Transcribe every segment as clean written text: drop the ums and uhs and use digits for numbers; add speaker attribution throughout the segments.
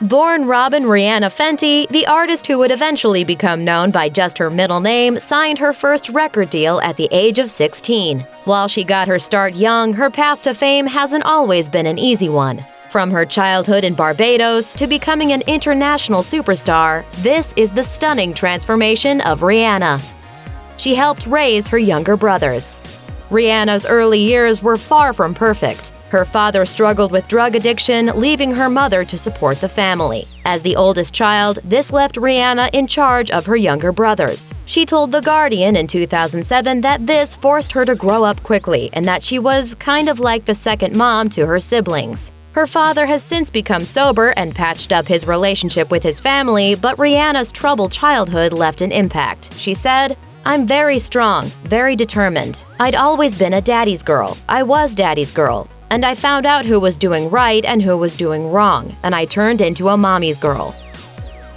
Speaker 1: Born Robyn Rihanna Fenty, the artist who would eventually become known by just her middle name signed her first record deal at the age of 16. While she got her start young, her path to fame hasn't always been an easy one. From her childhood in Barbados to becoming an international superstar, this is the stunning transformation of Rihanna. She helped raise her younger brothers. Rihanna's early years were far from perfect. Her father struggled with drug addiction, leaving her mother to support the family. As the oldest child, this left Rihanna in charge of her younger brothers. She told The Guardian in 2007 that this forced her to grow up quickly and that she was kind of like the second mom to her siblings. Her father has since become sober and patched up his relationship with his family, but Rihanna's troubled childhood left an impact. She said, "I'm very strong, very determined. I'd always been a daddy's girl. I was daddy's girl. And I found out who was doing right and who was doing wrong, and I turned into a mommy's girl."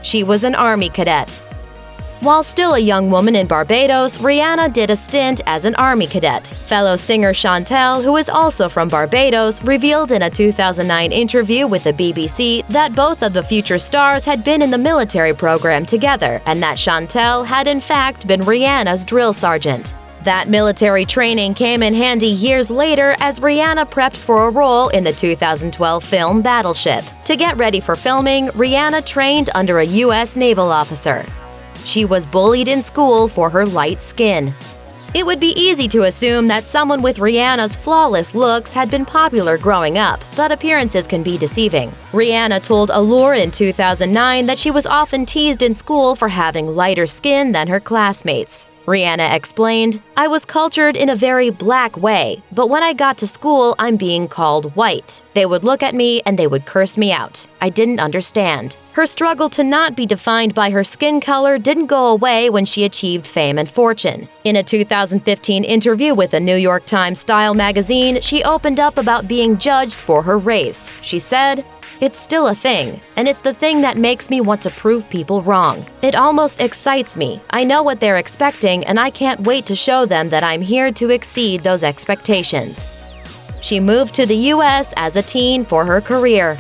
Speaker 1: She was an Army cadet. While still a young woman in Barbados, Rihanna did a stint as an Army cadet. Fellow singer Chantel, who is also from Barbados, revealed in a 2009 interview with the BBC that both of the future stars had been in the military program together and that Chantel had in fact been Rihanna's drill sergeant. That military training came in handy years later as Rihanna prepped for a role in the 2012 film Battleship. To get ready for filming, Rihanna trained under a U.S. naval officer. She was bullied in school for her light skin. It would be easy to assume that someone with Rihanna's flawless looks had been popular growing up, but appearances can be deceiving. Rihanna told Allure in 2009 that she was often teased in school for having lighter skin than her classmates. Rihanna explained, "I was cultured in a very black way, but when I got to school, I'm being called white. They would look at me and they would curse me out. I didn't understand." Her struggle to not be defined by her skin color didn't go away when she achieved fame and fortune. In a 2015 interview with the New York Times Style magazine, she opened up about being judged for her race. She said, "It's still a thing, and it's the thing that makes me want to prove people wrong. It almost excites me. I know what they're expecting, and I can't wait to show them that I'm here to exceed those expectations." She moved to the U.S. as a teen for her career.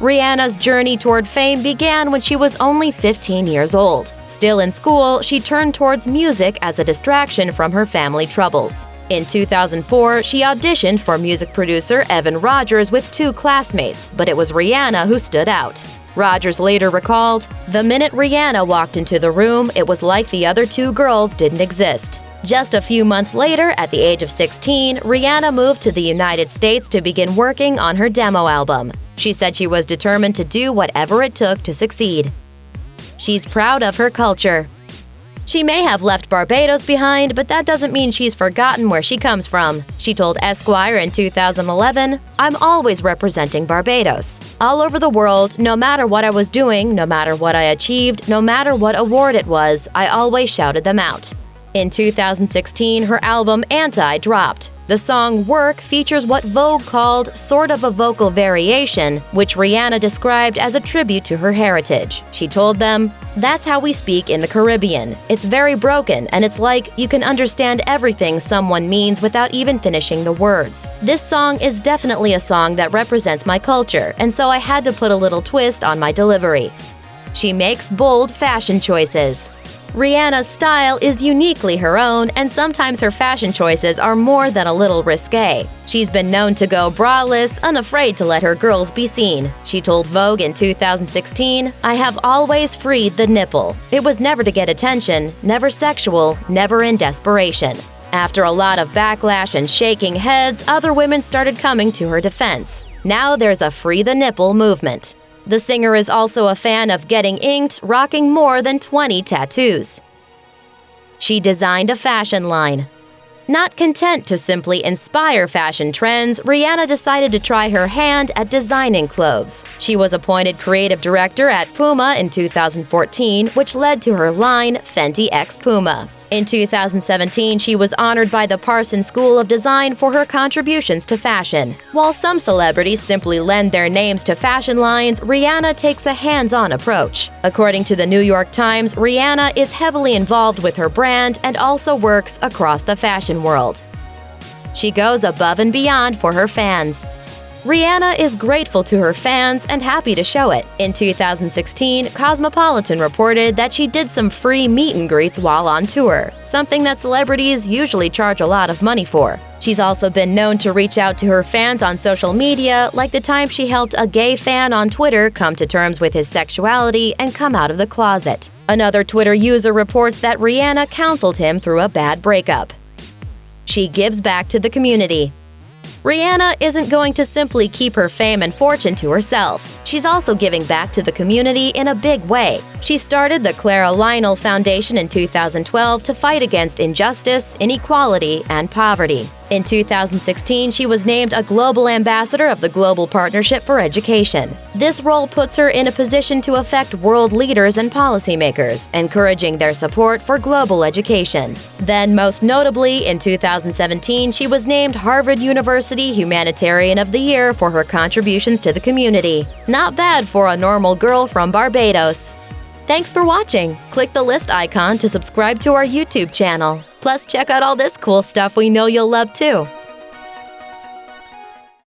Speaker 1: Rihanna's journey toward fame began when she was only 15 years old. Still in school, she turned towards music as a distraction from her family troubles. In 2004, she auditioned for music producer Evan Rogers with two classmates, but it was Rihanna who stood out. Rogers later recalled, "The minute Rihanna walked into the room, it was like the other two girls didn't exist." Just a few months later, at the age of 16, Rihanna moved to the United States to begin working on her demo album. She said she was determined to do whatever it took to succeed. She's proud of her culture. She may have left Barbados behind, but that doesn't mean she's forgotten where she comes from. She told Esquire in 2011, "I'm always representing Barbados. All over the world, no matter what I was doing, no matter what I achieved, no matter what award it was, I always shouted them out." In 2016, her album Anti dropped. The song Work features what Vogue called sort of a vocal variation, which Rihanna described as a tribute to her heritage. She told them, "That's how we speak in the Caribbean. It's very broken, and it's like you can understand everything someone means without even finishing the words. This song is definitely a song that represents my culture, and so I had to put a little twist on my delivery." She makes bold fashion choices. Rihanna's style is uniquely her own, and sometimes her fashion choices are more than a little risque. She's been known to go braless, unafraid to let her girls be seen. She told Vogue in 2016, "I have always freed the nipple. It was never to get attention, never sexual, never in desperation." After a lot of backlash and shaking heads, other women started coming to her defense. Now there's a free the nipple movement. The singer is also a fan of getting inked, rocking more than 20 tattoos. She designed a fashion line. Not content to simply inspire fashion trends, Rihanna decided to try her hand at designing clothes. She was appointed creative director at Puma in 2014, which led to her line Fenty x Puma. In 2017, she was honored by the Parsons School of Design for her contributions to fashion. While some celebrities simply lend their names to fashion lines, Rihanna takes a hands-on approach. According to the New York Times, Rihanna is heavily involved with her brand and also works across the fashion world. She goes above and beyond for her fans. Rihanna is grateful to her fans and happy to show it. In 2016, Cosmopolitan reported that she did some free meet and greets while on tour, something that celebrities usually charge a lot of money for. She's also been known to reach out to her fans on social media, like the time she helped a gay fan on Twitter come to terms with his sexuality and come out of the closet. Another Twitter user reports that Rihanna counseled him through a bad breakup. She gives back to the community. Rihanna isn't going to simply keep her fame and fortune to herself. She's also giving back to the community in a big way. She started the Clara Lionel Foundation in 2012 to fight against injustice, inequality, and poverty. In 2016, she was named a Global Ambassador of the Global Partnership for Education. This role puts her in a position to affect world leaders and policymakers, encouraging their support for global education. Then, most notably, in 2017, she was named Harvard University Humanitarian of the Year for her contributions to the community. Not bad for a normal girl from Barbados. Thanks for watching! Click the list icon to subscribe to our YouTube channel. Plus, check out all this cool stuff we know you'll love too.